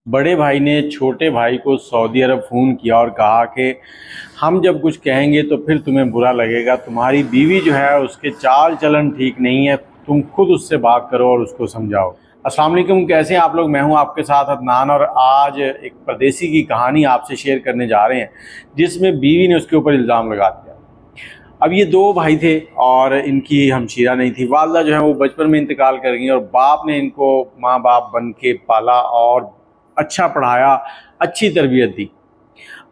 बड़े भाई ने छोटे भाई को सऊदी अरब फ़ोन किया और कहा कि हम जब कुछ कहेंगे तो फिर तुम्हें बुरा लगेगा। तुम्हारी बीवी जो है उसके चाल चलन ठीक नहीं है, तुम खुद उससे बात करो और उसको समझाओ। अस्सलाम वालेकुम, कैसे हैं आप लोग। मैं हूं आपके साथ अदनान और आज एक परदेसी की कहानी आपसे शेयर करने जा रहे हैं जिसमें बीवी ने उसके ऊपर इल्ज़ाम लगा दिया। अब ये दो भाई थे और इनकी हमशीरा नहीं थी। वालदा जो है वो बचपन में इंतकाल कर गई और बाप ने इनको माँ बाप बन के पाला और अच्छा पढ़ाया, अच्छी तरबियत दी।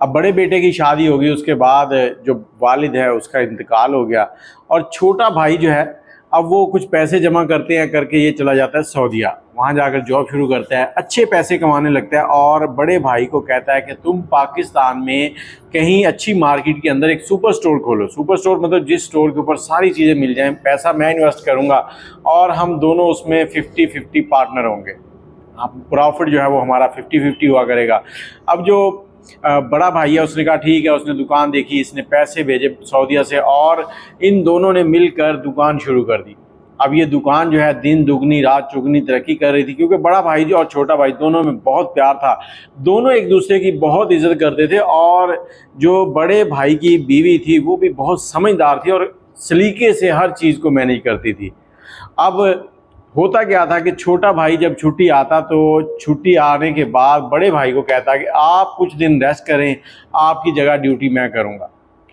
अब बड़े बेटे की शादी हो गई, उसके बाद जो वालिद है उसका इंतकाल हो गया और छोटा भाई जो है अब वो कुछ पैसे जमा करते हैं करके ये चला जाता है सऊदीया। वहाँ जाकर जॉब शुरू करता है, अच्छे पैसे कमाने लगता है और बड़े भाई को कहता है कि तुम पाकिस्तान में कहीं अच्छी मार्केट के अंदर एक सुपर स्टोर खोलो। सुपर स्टोर मतलब जिस स्टोर के ऊपर सारी चीज़ें मिल जाएं, पैसा मैं इन्वेस्ट करूँगा और हम दोनों उसमें 50-50 पार्टनर होंगे। प्रॉफिट जो है वो हमारा 50-50 हुआ करेगा। अब जो बड़ा भाई है उसने कहा ठीक है, उसने दुकान देखी, इसने पैसे भेजे सऊदीया से और इन दोनों ने मिलकर दुकान शुरू कर दी। अब ये दुकान जो है दिन दुगनी रात चुगनी तरक्की कर रही थी क्योंकि बड़ा भाई जो और छोटा भाई दोनों में बहुत प्यार था। दोनों एक दूसरे की बहुत इज्जत करते थे और जो बड़े भाई की बीवी थी वो भी बहुत समझदार थी और सलीके से हर चीज़ को मैनेज करती थी। अब होता क्या था कि छोटा भाई जब छुट्टी आता तो छुट्टी आने के बाद बड़े भाई को कहता कि आप कुछ दिन रेस्ट करें, आपकी जगह ड्यूटी मैं करूंगा।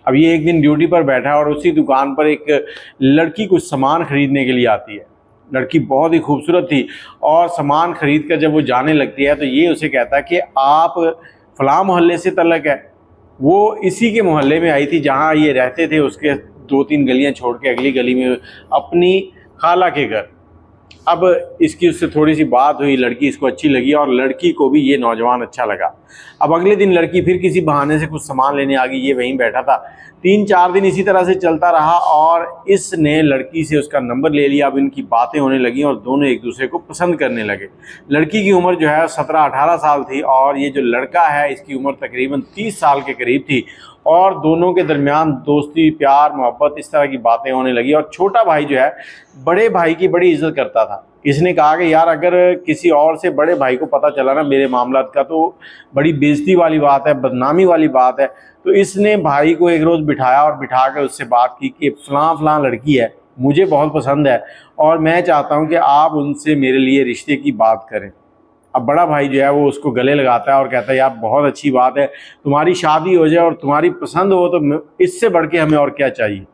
अब ये एक दिन ड्यूटी पर बैठा है और उसी दुकान पर एक लड़की कुछ सामान खरीदने के लिए आती है। लड़की बहुत ही खूबसूरत थी और सामान खरीद कर जब वो जाने लगती है तो ये उसे कहता है कि आप फलां मोहल्ले से तल्लक है। वो इसी के मोहल्ले में आई थी जहाँ ये रहते थे, उसके 2-3 गलियाँ छोड़ के अगली गली में अपनी खाला के घर। अब इसकी उससे थोड़ी सी बात हुई, लड़की इसको अच्छी लगी और लड़की को भी ये नौजवान अच्छा लगा। अब अगले दिन लड़की फिर किसी बहाने से कुछ सामान लेने आ गई, ये वहीं बैठा था। 3-4 दिन इसी तरह से चलता रहा और इसने लड़की से उसका नंबर ले लिया। अब इनकी बातें होने लगी और दोनों एक दूसरे को पसंद करने लगे। लड़की की उम्र जो है 17-18 साल थी और ये जो लड़का है इसकी उम्र तकरीबन 30 साल के करीब थी और दोनों के दरमियान दोस्ती प्यार मोहब्बत इस तरह की बातें होने लगी। और छोटा भाई जो है बड़े भाई की बड़ी इज्जत करता था। इसने कहा कि यार अगर किसी और से बड़े भाई को पता चला ना मेरे मामलात का तो बड़ी बेइज्जती वाली बात है, बदनामी वाली बात है। तो इसने भाई को एक रोज़ बिठाया और बिठा कर उससे बात की कि फ़लाँ लड़की है, मुझे बहुत पसंद है और मैं चाहता हूँ कि आप उनसे मेरे लिए रिश्ते की बात करें। अब बड़ा भाई जो है वो उसको गले लगाता है और कहता है यार बहुत अच्छी बात है, तुम्हारी शादी हो जाए और तुम्हारी पसंद हो तो इससे बढ़ के हमें और क्या चाहिए।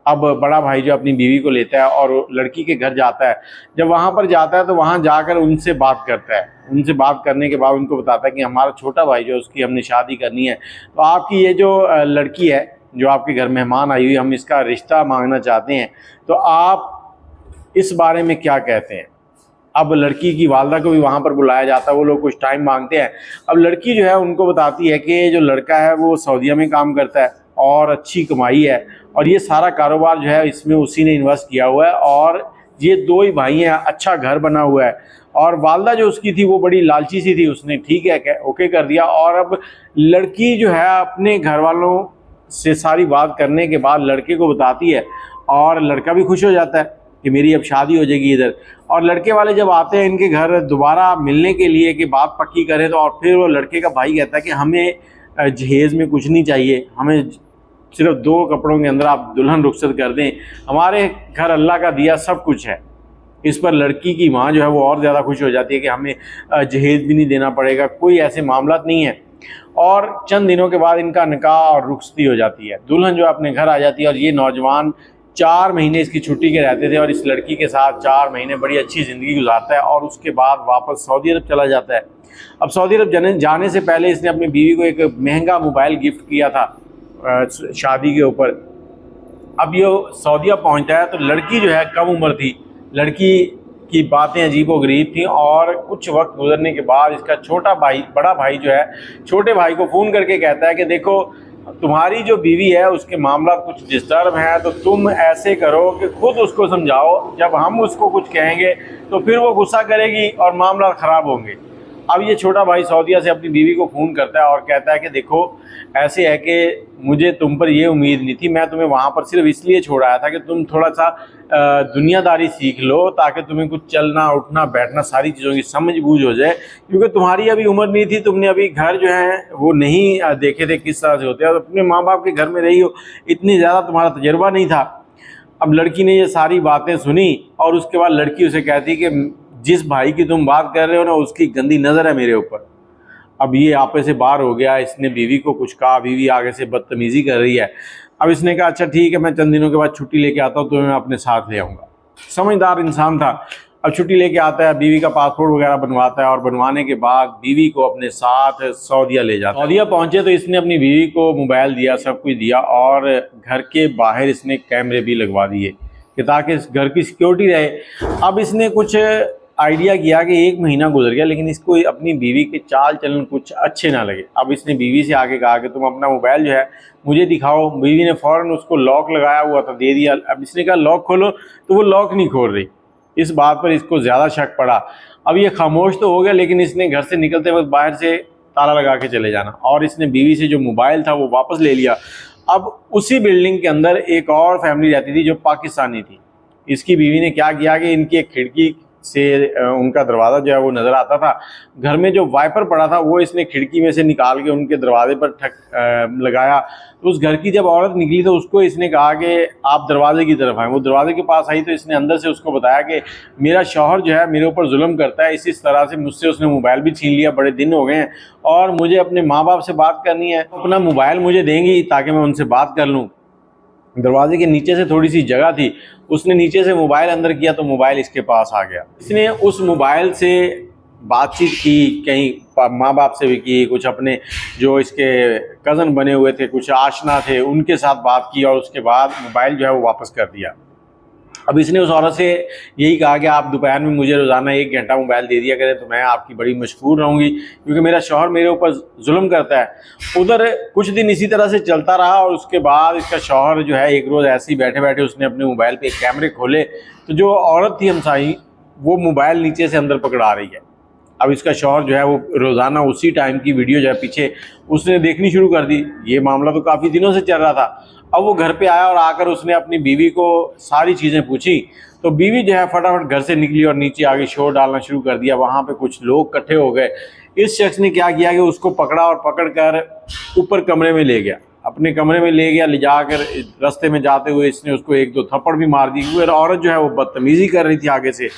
अब बड़ा भाई जो अपनी बीवी को लेता है और लड़की के घर जाता है। जब वहाँ पर जाता है तो वहाँ जाकर उनसे बात करता है। उनसे बात करने के बाद उनको बताता है कि हमारा छोटा भाई जो उसकी हमने शादी करनी है, तो आपकी ये जो लड़की है जो आपके घर मेहमान आई हुई, हम इसका रिश्ता मांगना चाहते हैं, तो आप इस बारे में क्या कहते हैं। अब लड़की की वालदा को भी वहाँ पर बुलाया जाता है, वो लोग कुछ टाइम मांगते हैं। अब लड़की जो है उनको बताती है कि जो लड़का है वो सऊदीया में काम करता है और अच्छी कमाई है और ये सारा कारोबार जो है इसमें उसी ने इन्वेस्ट किया हुआ है और ये दो ही भाई हैं, अच्छा घर बना हुआ है। और वालदा जो उसकी थी वो बड़ी लालची सी थी, उसने ठीक है ओके कर दिया। और अब लड़की जो है अपने घर वालों से सारी बात करने के बाद लड़के को बताती है और लड़का भी खुश हो जाता है कि मेरी अब शादी हो जाएगी इधर। और लड़के वाले जब आते हैं इनके घर दोबारा मिलने के लिए कि बात पक्की करें, तो और फिर वो लड़के का भाई कहता है कि हमें जहेज़ में कुछ नहीं चाहिए, हमें सिर्फ 2 कपड़ों के अंदर आप दुल्हन रुखसत कर दें, हमारे घर अल्लाह का दिया सब कुछ है। इस पर लड़की की माँ जो है वो और ज़्यादा खुश हो जाती है कि हमें जहेज़ भी नहीं देना पड़ेगा, कोई ऐसे मामला नहीं है। और चंद दिनों के बाद इनका निकाह और रुखसती हो जाती है। दुल्हन जो अपने घर आ जाती है और ये नौजवान 4 महीने इसकी छुट्टी के रहते थे और इस लड़की के साथ 4 महीने बड़ी अच्छी ज़िंदगी गुजारता है और उसके बाद वापस सऊदी अरब चला जाता है। अब सऊदी अरब जाने से पहले इसने अपनी बीवी को एक महंगा मोबाइल गिफ्ट किया था शादी के ऊपर। अब ये सऊदीया पहुंचता है तो लड़की जो है कम उम्र थी, लड़की की बातें अजीबोगरीब थी और कुछ वक्त गुजरने के बाद इसका बड़ा भाई जो है छोटे भाई को फ़ोन करके कहता है कि देखो तुम्हारी जो बीवी है उसके मामला कुछ डिस्टर्ब हैं, तो तुम ऐसे करो कि खुद उसको समझाओ, जब हम उसको कुछ कहेंगे तो फिर वो गुस्सा करेगी और मामला ख़राब होंगे। अब ये छोटा भाई सऊदीया से अपनी बीवी को फ़ोन करता है और कहता है कि देखो ऐसे है कि मुझे तुम पर ये उम्मीद नहीं थी, मैं तुम्हें वहाँ पर सिर्फ इसलिए छोड़ आया था कि तुम थोड़ा सा दुनियादारी सीख लो ताकि तुम्हें कुछ चलना उठना बैठना सारी चीज़ों की समझ बूझ हो जाए, क्योंकि तुम्हारी अभी उम्र नहीं थी, तुमने अभी घर जो है वो नहीं देखे थे किस तरह से होते हैं, और अपने माँ बाप के घर में रही हो, इतनी ज़्यादा तुम्हारा तजर्बा नहीं था। अब लड़की ने ये सारी बातें सुनी और उसके बाद लड़की उसे कहती कि जिस भाई की तुम बात कर रहे हो ना उसकी गंदी नज़र है मेरे ऊपर। अब ये आपे से बाहर हो गया, इसने बीवी को कुछ कहा, बीवी आगे से बदतमीज़ी कर रही है। अब इसने कहा अच्छा ठीक है, मैं चंद दिनों के बाद छुट्टी लेके आता हूँ, तो मैं अपने साथ ले आऊँगा। समझदार इंसान था। अब छुट्टी लेके आता है, बीवी का पासपोर्ट वगैरह बनवाता है और बनवाने के बाद बीवी को अपने साथ सऊदीया ले जाता है। सऊदीया पहुँचे तो इसने अपनी बीवी को मोबाइल दिया, सब कुछ दिया, और घर के बाहर इसने कैमरे भी लगवा दिए कि ताकि इस घर की सिक्योरिटी रहे। अब इसने कुछ आइडिया किया कि 1 महीना गुजर गया लेकिन इसको अपनी बीवी के चाल चलन कुछ अच्छे ना लगे। अब इसने बीवी से आगे कहा कि तुम अपना मोबाइल जो है मुझे दिखाओ। बीवी ने फ़ौरन उसको लॉक लगाया हुआ था दे दिया। अब इसने कहा लॉक खोलो, तो वो लॉक नहीं खोल रही। इस बात पर इसको ज़्यादा शक पड़ा। अब ये खामोश तो हो गया लेकिन इसने घर से निकलते वक्त बाहर से ताला लगा के चले जाना, और इसने बीवी से जो मोबाइल था वो वापस ले लिया। अब उसी बिल्डिंग के अंदर एक और फैमिली रहती थी जो पाकिस्तानी थी। इसकी बीवी ने क्या किया कि इनकी एक खिड़की से उनका दरवाज़ा जो है वो नज़र आता था। घर में जो वाइपर पड़ा था वो इसने खिड़की में से निकाल के उनके दरवाजे पर ठक लगाया। तो उस घर की जब औरत निकली तो उसको इसने कहा कि आप दरवाजे की तरफ आएँ। वो दरवाजे के पास आई तो इसने अंदर से उसको बताया कि मेरा शौहर जो है मेरे ऊपर जुल्म करता है, इस तरह से मुझसे उसने मोबाइल भी छीन लिया, बड़े दिन हो गए हैं, और मुझे अपने माँ बाप से बात करनी है, अपना मोबाइल मुझे देंगी ताकि मैं उनसे बात कर लूँ। दरवाजे के नीचे से थोड़ी सी जगह थी, उसने नीचे से मोबाइल अंदर किया तो मोबाइल इसके पास आ गया। इसने उस मोबाइल से बातचीत की, कहीं माँ बाप से भी की, कुछ अपने जो इसके कज़न बने हुए थे, कुछ आशना थे, उनके साथ बात की, और उसके बाद मोबाइल जो है वो वापस कर दिया। अब इसने उस औरत से यही कहा कि आप दोपहर में मुझे रोज़ाना 1 घंटा मोबाइल दे दिया करें तो मैं आपकी बड़ी मशहूर रहूँगी, क्योंकि मेरा शौहर मेरे ऊपर जुल्म करता है। उधर कुछ दिन इसी तरह से चलता रहा, और उसके बाद इसका शौहर जो है एक रोज़ ऐसे ही बैठे बैठे उसने अपने मोबाइल पे कैमरे खोले तो जो औरत थी हमसाई वो मोबाइल नीचे से अंदर पकड़ा रही है। अब इसका शौहर जो है वो रोज़ाना उसी टाइम की वीडियो जो है पीछे उसने देखनी शुरू कर दी। ये मामला तो काफ़ी दिनों से चल रहा था। अब वो घर पे आया और आकर उसने अपनी बीवी को सारी चीज़ें पूछी, तो बीवी जो है फटाफट घर से निकली और नीचे आगे शोर डालना शुरू कर दिया। वहाँ पे कुछ लोग इकट्ठे हो गए। इस शख्स ने क्या किया कि उसको पकड़ा और पकड़कर ऊपर कमरे में ले गया, अपने कमरे में ले गया। ले जाकर रास्ते में जाते हुए इसने उसको 1-2 थप्पड़ भी मार दी, क्योंकि औरत जो है वो बदतमीज़ी कर रही थी आगे से।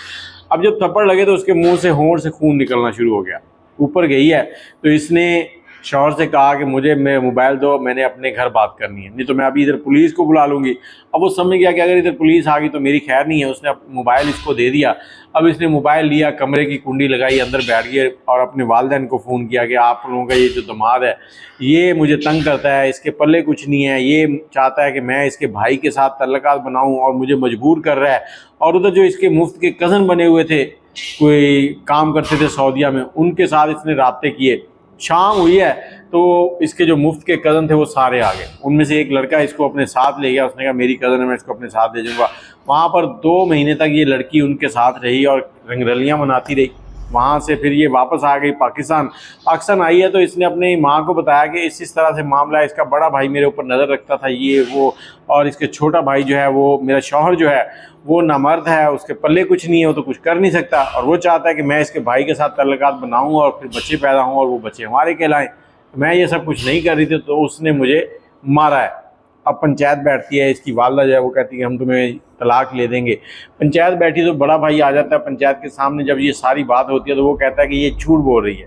अब जब थप्पड़ लगे तो उसके मुंह से होंठ से खून निकलना शुरू हो गया। ऊपर गई है तो इसने शौहर से कहा कि मुझे मैं मोबाइल दो, मैंने अपने घर बात करनी है, नहीं तो मैं अभी इधर पुलिस को बुला लूँगी। अब वो समझ गया कि अगर इधर पुलिस आ गई तो मेरी खैर नहीं है। उसने मोबाइल इसको दे दिया। अब इसने मोबाइल लिया, कमरे की कुंडी लगाई, अंदर बैठ गया और अपने वालिदैन को फ़ोन किया कि आप लोगों का ये जो दामाद है ये मुझे तंग करता है, इसके पल्ले कुछ नहीं है, ये चाहता है कि मैं इसके भाई के साथ तल्लुकात बनाऊँ और मुझे मजबूर कर रहा है। और उधर जो इसके मुफ्त के कज़न बने हुए थे, कोई काम करते थे सऊदीया में, उनके साथ इसने राब्ते किए। शाम हुई है तो इसके जो मुफ्त के कज़न थे वो सारे आ गए। उनमें से एक लड़का इसको अपने साथ ले गया। उसने कहा मेरी कज़न है, मैं इसको अपने साथ ले जाऊँगा। वहाँ पर 2 महीने तक ये लड़की उनके साथ रही और रंगरलियाँ मनाती रही। वहाँ से फिर ये वापस आ गई पाकिस्तान आई है तो इसने अपनी माँ को बताया कि इस तरह से मामला है, इसका बड़ा भाई मेरे ऊपर नज़र रखता था, ये वो, और इसके छोटा भाई जो है वो मेरा शौहर जो है वो नामर्द है, उसके पल्ले कुछ नहीं है, वो तो कुछ कर नहीं सकता, और वो चाहता है कि मैं इसके भाई के साथ तल्लुकात बनाऊँ और फिर बच्चे पैदा हों और वो बच्चे हमारे कहलाएँ। मैं ये सब कुछ नहीं कर रही थी तो उसने मुझे मारा है। अब पंचायत बैठती है, इसकी वालदा जो है वो कहती है हम तुम्हें तलाक ले देंगे। पंचायत बैठी तो बड़ा भाई आ जाता है पंचायत के सामने। जब ये सारी बात होती है तो वो कहता है कि ये झूठ बोल रही है।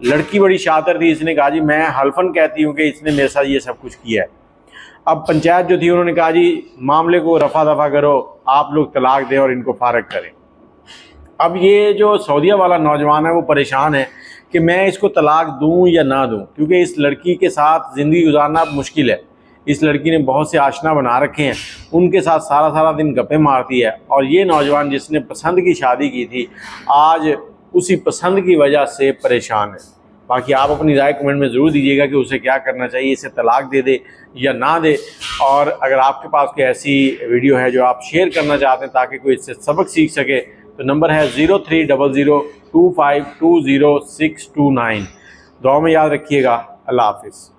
लड़की बड़ी शातिर थी, इसने कहा जी मैं हल्फन कहती हूँ कि इसने मेरे साथ ये सब कुछ किया है। अब पंचायत जो थी उन्होंने कहा जी मामले को रफा दफा करो, आप लोग तलाक दें और इनको फारग करें। अब ये जो सऊदीया वाला नौजवान है वो परेशान है कि मैं इसको तलाक दूं या ना दूं, क्योंकि इस लड़की के साथ ज़िंदगी गुजारना मुश्किल है। इस लड़की ने बहुत से आशना बना रखे हैं, उनके साथ सारा दिन गप्पे मारती है, और ये नौजवान जिसने पसंद की शादी की थी आज उसी पसंद की वजह से परेशान है। बाकी आप अपनी राय कमेंट में ज़रूर दीजिएगा कि उसे क्या करना चाहिए, इसे तलाक दे दे या ना दे। और अगर आपके पास कोई ऐसी वीडियो है जो आप शेयर करना चाहते हैं ताकि कोई इससे सबक सीख सके तो नंबर है 0300 2520 629। दुआ में याद रखिएगा। अल्लाह हाफिज़।